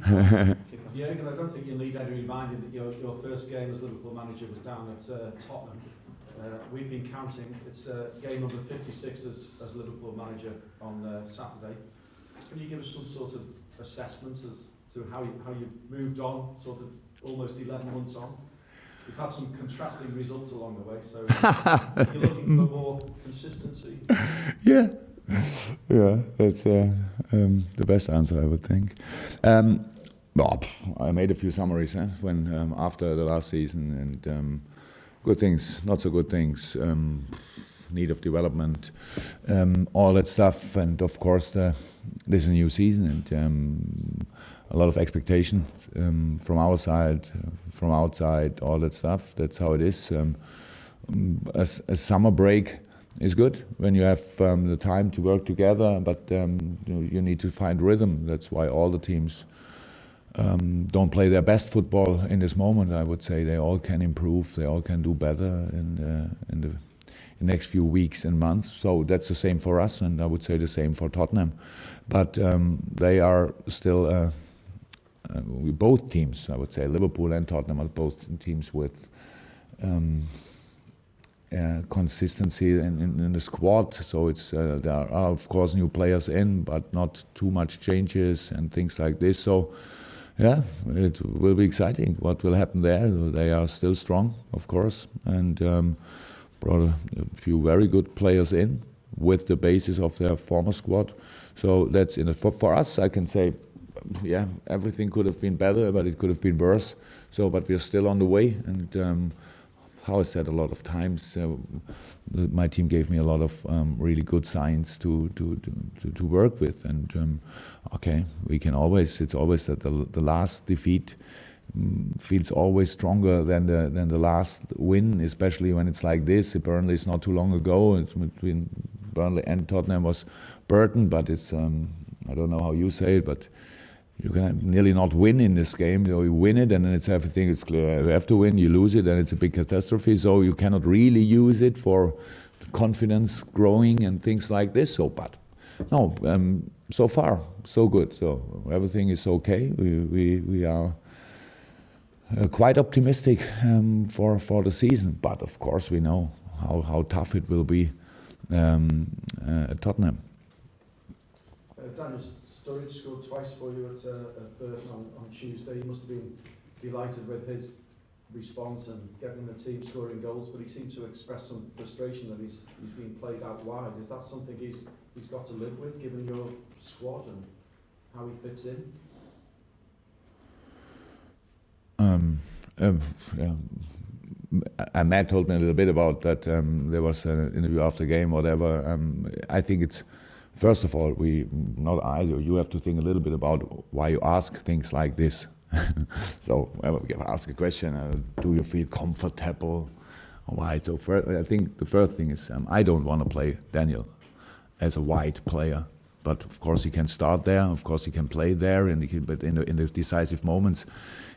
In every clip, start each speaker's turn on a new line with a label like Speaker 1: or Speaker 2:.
Speaker 1: Jurgen, I don't think you'll need any reminding that your first game as Liverpool manager was down at Tottenham. We've been counting. It's game number 56 as Liverpool manager on Saturday. Can you give us some sort of assessment as to how you moved on, sort of almost 11 months on? We've had some contrasting results along the way, so you're looking for more consistency.
Speaker 2: Yeah, that's the best answer, I would think. Well, I made a few summaries when after the last season, and good things, not so good things, need of development, all that stuff, and of course this is a new season, and a lot of expectation from our side, from outside, all that stuff. That's how it is. A summer break is good when you have the time to work together, but you need to find rhythm. That's why all the teams don't play their best football in this moment. I would say they all can improve, they all can do better in the next few weeks and months. So that's the same for us, and I would say the same for Tottenham. But they are still, both teams, I would say, Liverpool and Tottenham are both teams with consistency in the squad. So it's there are of course new players in, but not too much changes and things like this. So yeah, it will be exciting what will happen there. They are still strong, of course, and brought a few very good players in with the basis of their former squad. So that's in it. For us, I can say, yeah, everything could have been better, but it could have been worse. So, but we're still on the way, and how I said a lot of times, my team gave me a lot of really good signs to work with, and okay, we can always. It's always that the last defeat feels always stronger than the last win, especially when it's like this. Burnley is not too long ago. It's between Burnley and Tottenham was Burton, but it's I don't know how you say it, but you can nearly not win in this game. You win it, and then it's everything. It's clear. You have to win. You lose it, and it's a big catastrophe. So you cannot really use it for confidence growing and things like this. So, but no, so far so good. So everything is okay. We are quite optimistic for the season. But of course, we know how tough it will be at Tottenham.
Speaker 1: Daniel Sturridge scored twice for you at Burton on Tuesday. He must have been delighted with his response and getting the team scoring goals, but he seemed to express some frustration that he's being played out wide. Is that something he's got to live with, given your squad and how he fits in?
Speaker 2: Matt told me a little bit about that. There was an interview after the game, whatever. I think it's, first of all, you have to think a little bit about why you ask things like this. So we ask a question, do you feel comfortable? Why? So I think the first thing is, I don't want to play Daniel as a wide player. But of course he can start there, of course he can play there, but in the decisive moments,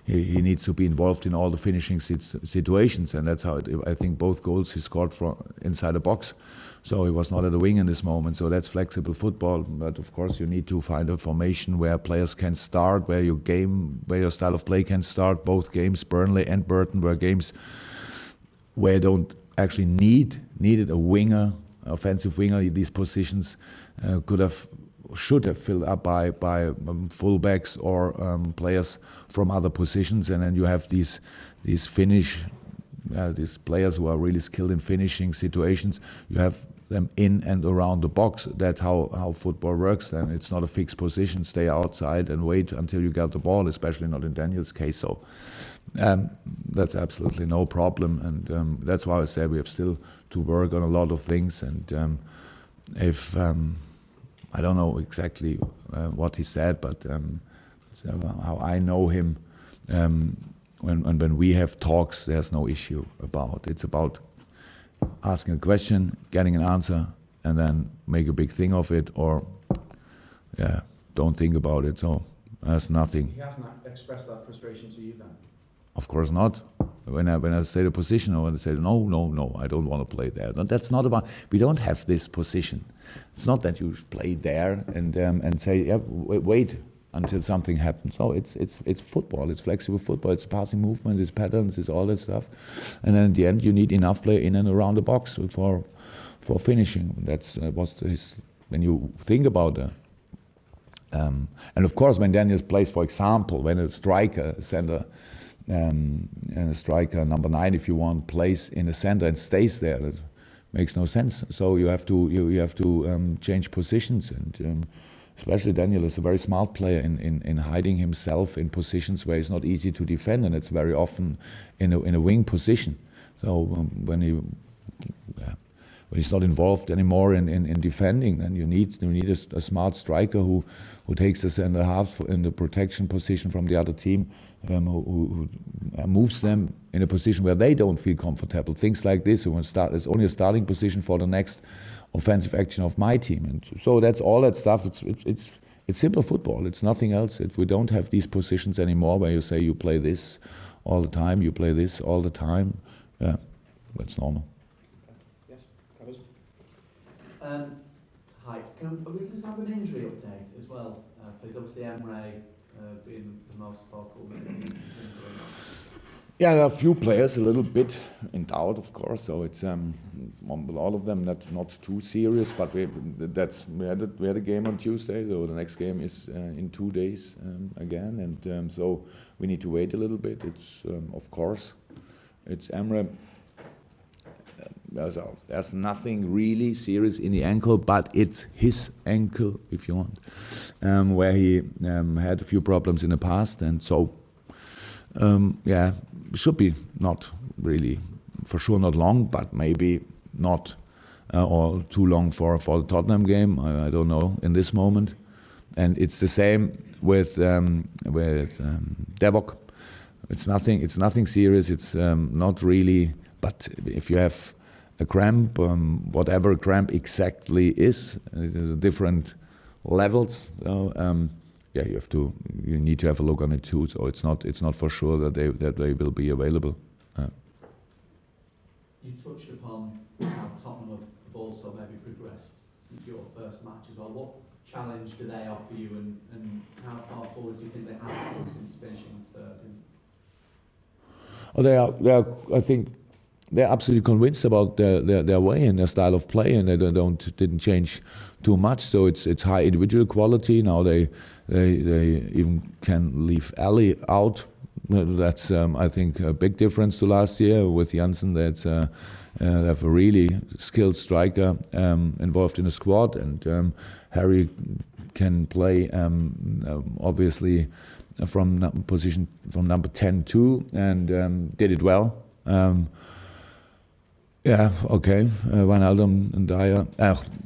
Speaker 2: he needs to be involved in all the finishing situations, and that's how I think both goals he scored from inside the box. So he was not at the wing in this moment. So that's flexible football. But of course you need to find a formation where players can start, where your style of play can start. Both games, Burnley and Burton, were games where you don't actually needed a winger, offensive winger. These positions should have filled up by fullbacks or players from other positions, and then you have these players who are really skilled in finishing situations. You have them in and around the box. That's how football works. Then it's not a fixed position. Stay outside and wait until you get the ball, especially not in Daniel's case. So that's absolutely no problem, and that's why I said we have still to work on a lot of things. And if I don't know exactly what he said, but how I know him, when we have talks, there's no issue about. It's about asking a question, getting an answer, and then make a big thing of it, or don't think about it. So there's nothing.
Speaker 1: He hasn't expressed that frustration to you then?
Speaker 2: Of course not. When I say the position, I want to say no, I don't want to play there. No, that's not about. We don't have this position. It's not that you play there and say, yeah, wait. until something happens. So it's football. It's flexible football. It's passing movement. It's patterns. It's all that stuff. And then at the end, you need enough play in and around the box for finishing. That's what's his. When you think about the. And of course, when Daniel plays, for example, when a striker, center, and a striker number 9, if you want, plays in the center and stays there, that makes no sense. So you have to change positions, and especially Daniel is a very smart player in hiding himself in positions where it's not easy to defend, and it's very often in a wing position. So when he's not involved anymore in defending, then you need a smart striker who takes the center half in the protection position from the other team, who moves them in a position where they don't feel comfortable. Things like this, it's only a starting position for the next offensive action of my team, and so that's all that stuff. It's simple football. It's nothing else. We don't have these positions anymore where you say you play this all the time, you play this all the time. Yeah, that's normal.
Speaker 3: Hi, can we just have an injury update as well, please? Obviously, Emre being the most focal.
Speaker 2: Yeah, there are a few players a little bit in doubt, of course. So it's all of them not too serious, but we had a game on Tuesday. So the next game is in 2 days again, and so we need to wait a little bit. It's of course, it's Emre. There's nothing really serious in the ankle, but it's his ankle, if you want, where he had a few problems in the past, and so should be not really, for sure not long, but maybe not or too long for the Tottenham game. I don't know in this moment, and it's the same with Devok. It's nothing serious. It's not really, but if you have a cramp, whatever cramp exactly is, different levels. You need to have a look on it too. So it's not for sure that they will be available.
Speaker 3: You touched upon how Tottenham have also maybe progressed since your first match as well. What challenge do they offer you, and how far forward do you think they have gone since finishing third?
Speaker 2: They are. I think. They're absolutely convinced about their way and their style of play, and they didn't change too much. So it's high individual quality. Now they even can leave Ali out. That's I think a big difference to last year with Janssen. That's they have a really skilled striker involved in the squad, and Harry can play obviously from position from number 10 too, and did it well. Yeah, okay. Wijnaldum and Dyer,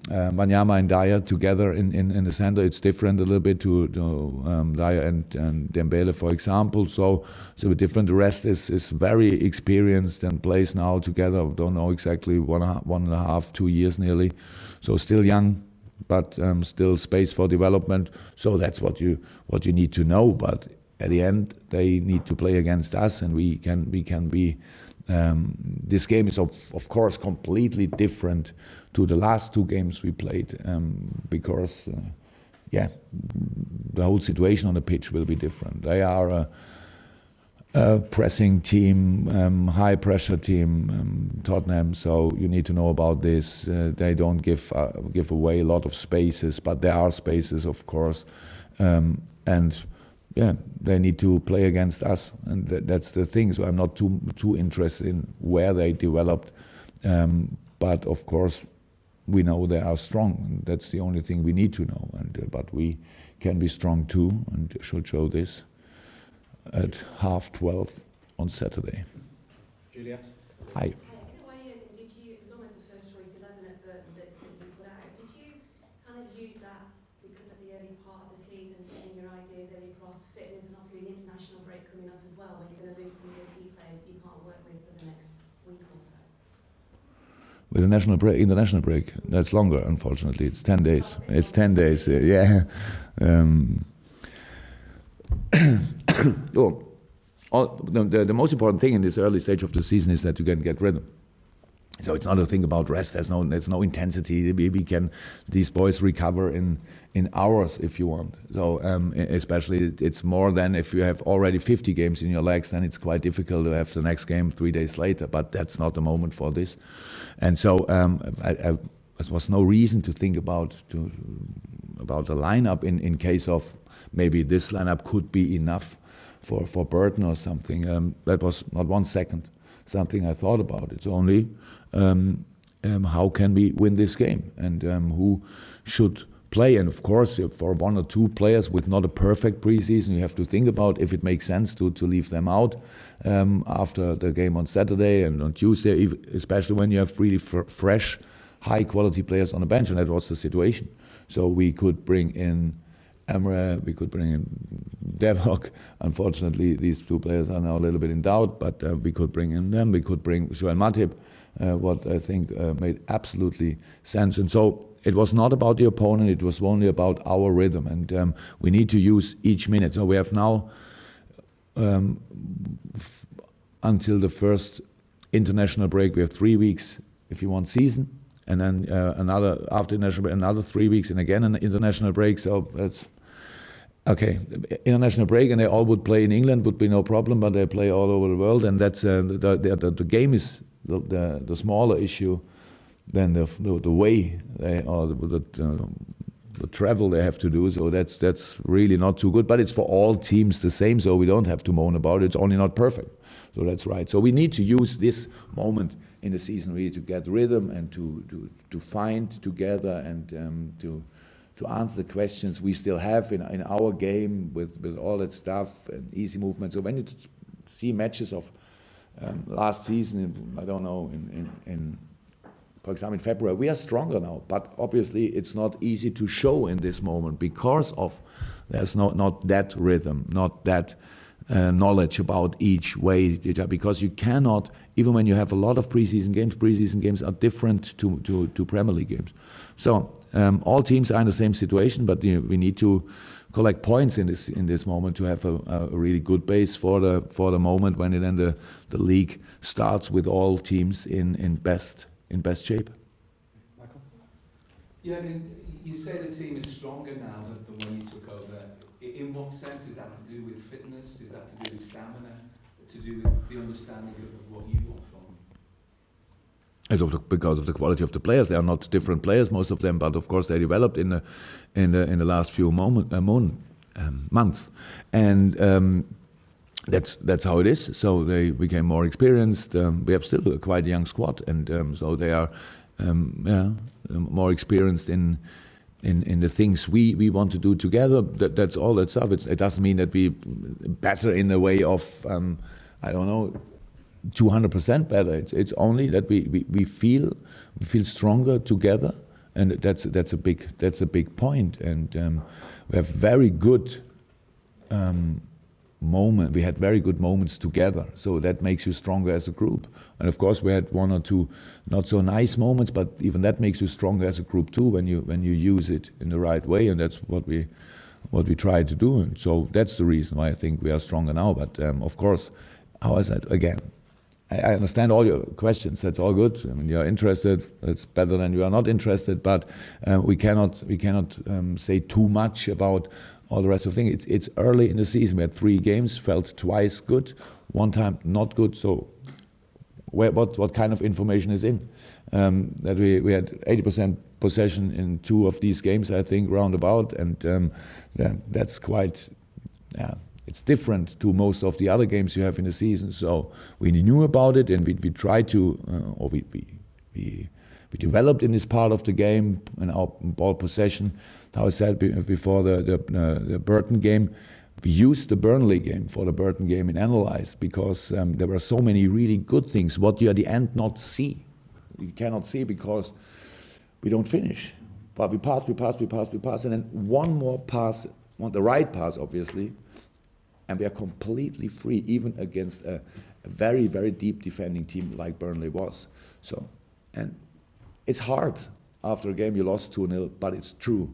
Speaker 2: Wanyama and Dyer together in the center. It's different a little bit to Dyer and Dembele, for example. So a bit different. The rest is very experienced and plays now together. Don't know exactly 1.5, 2 years nearly. So still young, but still space for development. So that's what you need to know. But at the end, they need to play against us, and we can be. This game is of course completely different to the last 2 games we played, because the whole situation on the pitch will be different. They are a pressing team, high pressure team, Tottenham. So you need to know about this. They don't give away a lot of spaces, but there are spaces, of course, and. Yeah, they need to play against us, and that's the thing. So I'm not too interested in where they developed, but of course we know they are strong, and that's the only thing we need to know. And but we can be strong too, and should show this at 12:30 on Saturday.
Speaker 1: Juliet.
Speaker 2: Hi.
Speaker 4: It was almost a first choice 11 at Burton that you put out. Did you kind of use that because of the early part of the season, getting your ideas, early cross fitness, and obviously the international break coming up as well, where you're going to lose some of your key players that you can't work with for the next week or so?
Speaker 2: With the international break, that's longer, unfortunately. It's 10 days. It's 10 days, yeah. The most important thing in this early stage of the season is that you can get rhythm. So it's not a thing about rest. There's no intensity. These boys recover in hours if you want. So especially it's more than if you have already 50 games in your legs, then it's quite difficult to have the next game 3 days later. But that's not the moment for this. And so there was no reason to think about the lineup in case of maybe this lineup could be enough for Burton or something. That was not 1 second something I thought about. It's only how can we win this game and who should play. And of course, for 1 or 2 players with not a perfect preseason, you have to think about if it makes sense to leave them out after the game on Saturday and on Tuesday, especially when you have really fresh, high-quality players on the bench, and that was the situation. So we could bring in Emre, we could bring in Devok. Unfortunately, these 2 players are now a little bit in doubt, but we could bring in them. We could bring Joel Matip, what I think made absolutely sense. And so it was not about the opponent, it was only about our rhythm. And we need to use each minute. So we have now, until the first international break, we have 3 weeks, if you want, season. And then after international break, another 3 weeks, and again an international break. So that's okay. International break, and they all would play in England, would be no problem, but they play all over the world, and that's the game is the smaller issue than the way or the travel they have to do. So that's really not too good. But it's for all teams the same, so we don't have to moan about it. It's only not perfect. So that's right. So we need to use this moment in the season really to get rhythm and to find together and to answer the questions we still have in our game with all that stuff and easy movement. So when you see matches of last season, I don't know, in for example in February, we are stronger now, but obviously it's not easy to show in this moment because of there's not that rhythm, not that knowledge about each way, because you cannot, even when you have a lot of preseason games are different to Premier League games. So all teams are in the same situation, but we need to collect points in this moment to have a really good base for the moment when then the league starts with all teams in best shape.
Speaker 5: Michael? Yeah, I mean, you say the team is stronger now than when you took over. In what sense is that to do with fitness? Is that to do with stamina? To do with the understanding of what you want from them?
Speaker 2: Because of the quality of the players, they are not different players, most of them, but of course they developed in the last few months, and that's how it is. So they became more experienced. We have still a quite young squad, and so they are more experienced in the things we want to do together. That's all that stuff. It doesn't mean that we better in the way of I don't know, 200% better. It's only that we feel stronger together, and that's a big point. And we have very good we had very good moments together, so that makes you stronger as a group. And of course we had 1 or 2 not so nice moments, but even that makes you stronger as a group too when you use it in the right way, and that's what we try to do. And so that's the reason why I think we are stronger now. But of course, how is that again? I understand all your questions. That's all good. I mean, you're interested. It's better than you are not interested. But we cannot say too much about all the rest of the thing. It's early in the season. We had 3 games, felt twice good, 1 time not good. So what kind of information is in? That we had 80% possession in 2 of these games, I think, roundabout, and that's quite. It's different to most of the other games you have in the season. So we knew about it, and we tried to, or we developed in this part of the game and our ball possession. How I said before the Burton game, we used the Burnley game for the Burton game in analyze, because there were so many really good things. What you at the end not see, you cannot see because we don't finish. But we pass, and then one more pass, the right pass, obviously. And we are completely free, even against a very, very deep defending team like Burnley was. So, and it's hard after a game you lost 2-0, but it's true.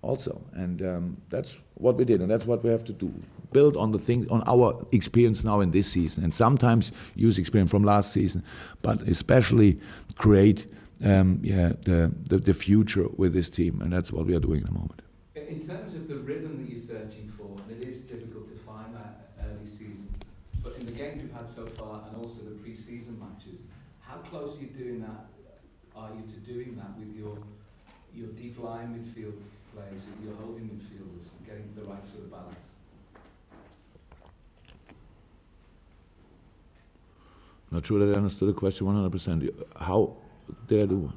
Speaker 2: also, and that's what we did, and that's what we have to do. Build on the things, on our experience now in this season, and sometimes use experience from last season, but especially create the future with this team, and that's what we are doing at the moment.
Speaker 5: In terms of the rhythm that you're searching for, and it is difficult to find that early season, but in the games we've had so far, and also the pre-season matches, how close are you to doing that with your deep line midfield players, your holding midfielders, and getting the right sort of balance?
Speaker 2: Not sure that I understood the question 100%. How did I do?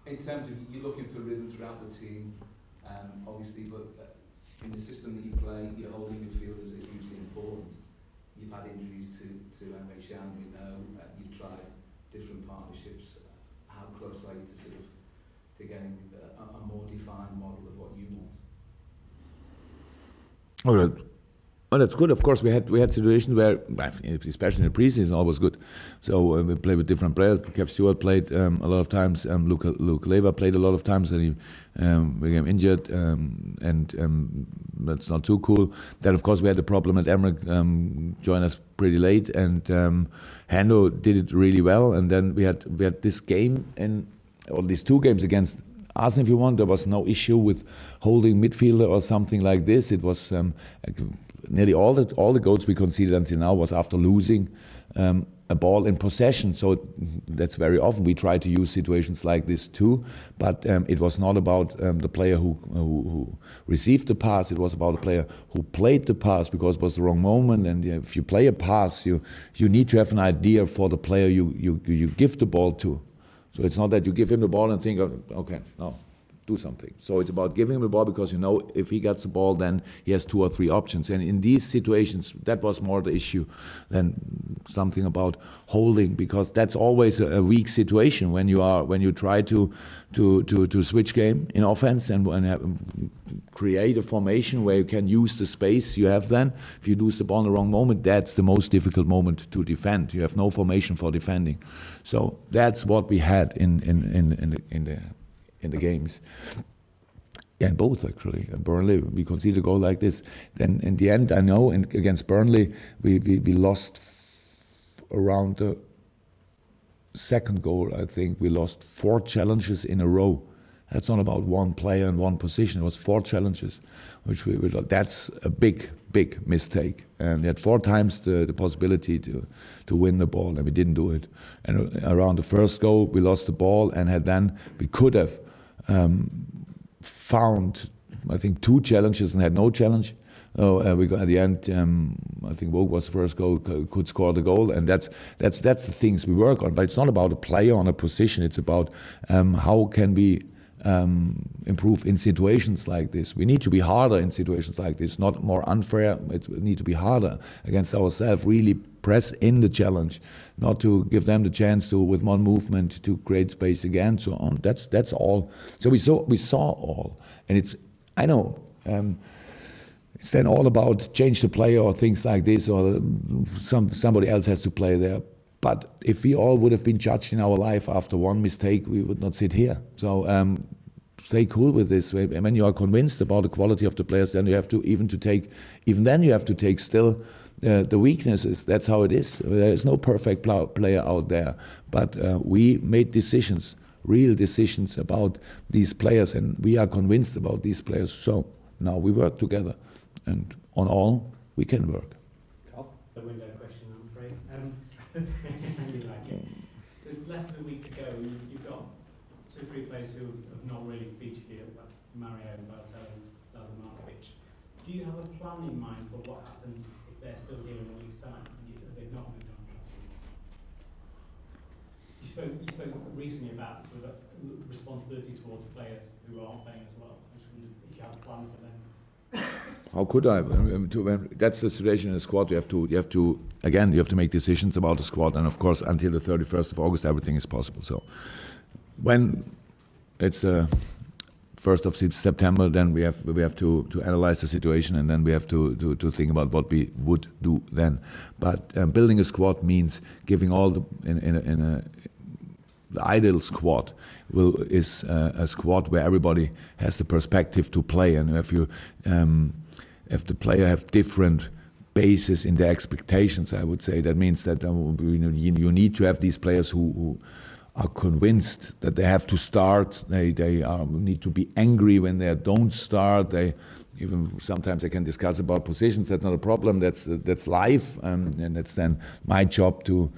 Speaker 5: In terms of you're looking for rhythm throughout the team, obviously, but in the system that you play, your holding midfielders are hugely important. You've had injuries to Mbappé, you know, you've tried different partnerships. How close are you to sort of to getting a more defined model of what you want?
Speaker 2: All right. Well, that's good. Of course, we had situations where, especially in the preseason, always good. So we played with different players. Kev Stewart played a lot of times. Luke Lever played a lot of times, and he became injured, and that's not too cool. Then, of course, we had the problem that Emmerich joined us pretty late, and Hando did it really well. And then we had this game, or these two games against Arsenal, if you want. There was no issue with holding midfielder or something like this. It was nearly all the goals we conceded until now was after losing a ball in possession. So that's very often we try to use situations like this too. But it was not about the player who received the pass. It was about the player who played the pass, because it was the wrong moment. And if you play a pass, you need to have an idea for the player you give the ball to. So it's not that you give him the ball and think, okay, no, do something. So it's about giving him the ball, because you know if he gets the ball, then he has 2 or 3 options. And in these situations, that was more the issue than something about holding, because that's always a weak situation when you try to switch game in offense and create a formation where you can use the space you have. Then if you lose the ball in the wrong moment, that's the most difficult moment to defend. You have no formation for defending. So that's what we had in the games. And both, actually. At Burnley, we conceded a goal like this. Then in the end, I know, against Burnley, we lost around the second goal, I think. We lost 4 challenges in a row. That's not about one player and one position. It was 4 challenges, which that's a big mistake. And we had 4 times the possibility to win the ball, and we didn't do it. And around the first goal, we lost the ball, and we could have found, I think, 2 challenges and had no challenge. We got at the end. I think Vogue was the first goal, could score the goal, and that's the things we work on. But it's not about a player on a position. It's about how can we improve in situations like this. We need to be harder in situations like this, not more unfair. We need to be harder against ourselves, really press in the challenge, not to give them the chance to, with one movement, to create space again, so on. That's all. So we saw all. And I know, it's then all about change the player or things like this, or somebody else has to play there. But if we all would have been judged in our life after one mistake, we would not sit here. So stay cool with this. When you are convinced about the quality of the players, then you have to even then you have to take still the weaknesses. That's how it is. There is no perfect player out there. But we made decisions, real decisions about these players, and we are convinced about these players. So now we work together, and on all we can work.
Speaker 6: The window question, I'm afraid. With less than a week to go, you've got 2 or 3 players who have not really featured here, like Mario, Barcelona, Lazamarkovic. Do you have a plan in mind for what happens if they're still here in a week's time and they've not moved on? You spoke recently about sort of responsibility towards players who aren't playing as well. I just wondered if you have a plan for them.
Speaker 2: How could I? That's the situation in the squad. You have to make decisions about the squad, and of course, until the 31st of August, everything is possible. So, when it's 1st of September, then we have to analyze the situation, and then we have to think about what we would do then. But building a squad means giving all the ideal squad is a squad where everybody has the perspective to play, and if the player have different bases in their expectations, I would say that means that you need to have these players who are convinced that they have to start. They need to be angry when they don't start. They even sometimes they can discuss about positions. That's not a problem. That's life, and that's then my job to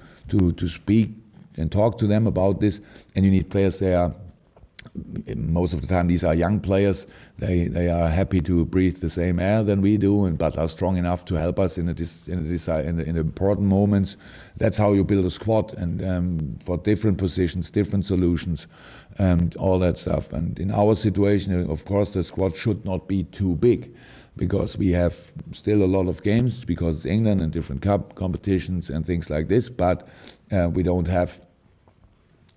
Speaker 2: speak and talk to them about this. And you need players. Most of the time these are young players. They are happy to breathe the same air than we do, but are strong enough to help us in the important moments. That's how you build a squad, and for different positions, different solutions, and all that stuff. And in our situation, of course, the squad should not be too big, because we have still a lot of games, because it's England and different cup competitions and things like this, but we don't have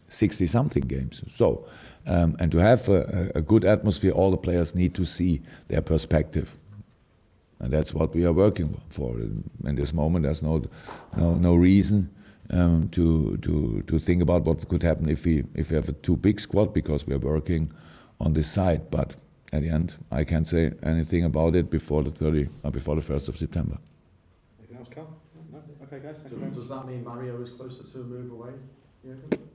Speaker 2: 60-something games. So, and to have a good atmosphere, all the players need to see their perspective. And that's what we are working for. In this moment, there's no reason to think about what could happen if we have a too big squad, because we are working on this side. But at the end, I can't say anything about it before the 1st of September.
Speaker 7: Anything else, Carl? No? Okay, guys. Thank you very much.
Speaker 1: Does that mean Mario is closer to a move away? Jurgen?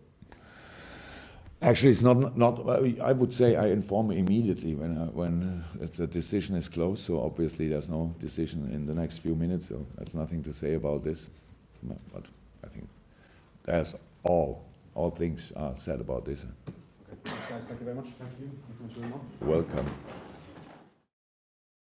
Speaker 2: Actually, it's not. I would say I inform immediately when the decision is closed. So obviously, there's no decision in the next few minutes. So there's nothing to say about this. But I think there's all things are said about this.
Speaker 7: Okay, guys. Thank you very much. Thank you.
Speaker 2: Welcome.